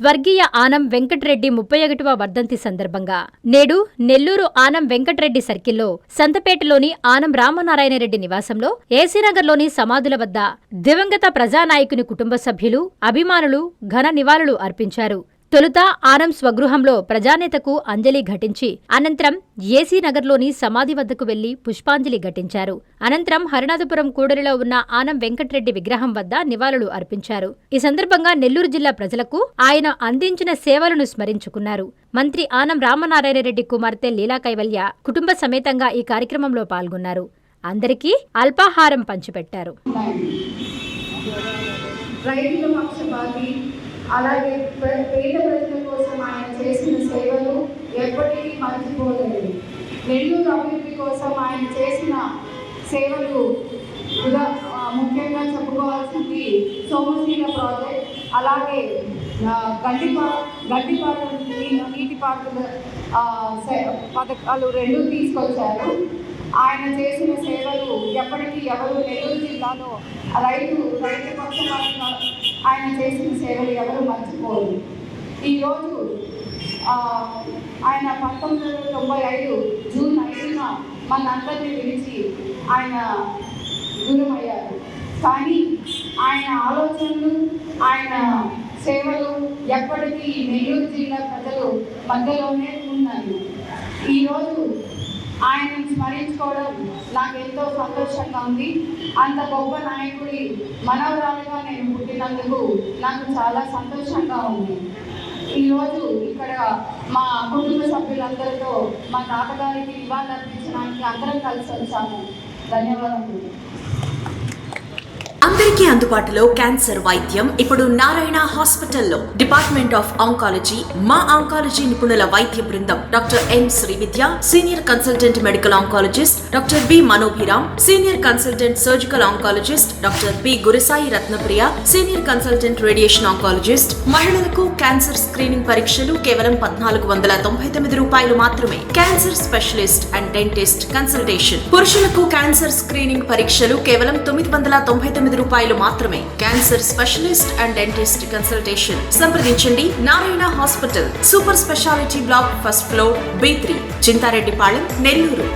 స్వర్గీయ ఆనం వెంకటరెడ్డి 31వ వర్ధంతి సందర్భంగా నేడు నెల్లూరు ఆనం వెంకటరెడ్డి సర్కిల్లో సంతపేటలోని ఆనం రామనారాయణరెడ్డి నివాసంలో ఏసీనగర్లోని సమాధుల వద్ద దివంగత ప్రజానాయకుని కుటుంబ సభ్యులు, అభిమానులు ఘన నివాళులు అర్పించారు. తొలుత ఆనం స్వగృహంలో ప్రజానేతకు అంజలి ఘటించి అనంతరం ఏసీనగర్లోని సమాధి వద్దకు వెళ్లి పుష్పాంజలి ఘటించారు. అనంతరం హరినాథపురం కూడలిలో ఉన్న ఆనం వెంకటరెడ్డి విగ్రహం వద్ద నివాళులు అర్పించారు. ఈ సందర్భంగా నెల్లూరు జిల్లా ప్రజలకు ఆయన అందించిన సేవలను స్మరించుకున్నారు. మంత్రి ఆనం రామనారాయణరెడ్డి కుమార్తె లీలా కైవల్య కుటుంబ సమేతంగా ఈ కార్యక్రమంలో పాల్గొన్నారు. అందరికీ అల్పాహారం పంచిపెట్టారు. అలాగే పేద ప్రజల కోసం ఆయన చేసిన సేవలు ఎప్పటికీ మర్చిపోలేదు. నెల్లూరు అభివృద్ధి కోసం ఆయన చేసిన సేవలు ముఖ్యంగా చెప్పుకోవాల్సింది సోమశీల ప్రాజెక్ట్, అలాగే గడ్డిపాటు నీటి పార్కుల పథకాలు 2 తీసుకొచ్చారు. ఆయన చేసిన సేవలు ఎప్పటికీ ఎవరు నెల్లూరు జిల్లాలో రైతు కోసం ఆయన చేసిన సేవలు ఎవరు మర్చిపోరు. ఈరోజు ఆయన 1995 జూన్ 5న మనందరినీ విడిచి ఆయన దూరమయ్యారు. కానీ ఆయన ఆలోచనలు, ఆయన సేవలు ఎప్పటికీ నెల్లూరు జిల్లా ప్రజలు మధ్యలోనే ఉన్నాయి. ఈరోజు ఆయనను స్మరించుకోవడం నాకు ఎంతో సంతోషంగా ఉంది. అంత గొప్ప నాయకుడి మనవరాలుగా నేను పుట్టినందుకు నాకు చాలా సంతోషంగా ఉంది. ఈరోజు ఇక్కడ మా కుటుంబ సభ్యులందరితో మా తాతగారికి నివాళులర్పించడానికి అందరం కలిసి వచ్చాము. ధన్యవాదాలు. అందరికీ అందుబాటులో క్యాన్సర్ వైద్యం ఇప్పుడు నారాయణ హాస్పిటల్లో. డిపార్ట్మెంట్ ఆఫ్ ఆంకాలజీ, మా ఆంకాలజీ నిపుణుల వైద్య బృందం doctor M Srividya, senior consultant medical oncologist doctor B Manobhiram, senior consultant surgical oncologist doctor B Gurisai Ratnapriya, senior consultant radiation oncologist. మహిళలకు క్యాన్సర్ స్క్రీనింగ్ పరీక్షలు కేవలం 1499 రూపాయలు మాత్రమే. Cancer specialist and dentist consultation. పురుషులకు క్యాన్సర్ స్క్రీనింగ్ పరీక్షలు కేవలం 999 రూపాయలు మాత్రమే. Cancer specialist and dentist consultation సంప్రదించండి. Narayana hospital, super speciality block, 1st floor, B3, Chintareddypalem, Nellore.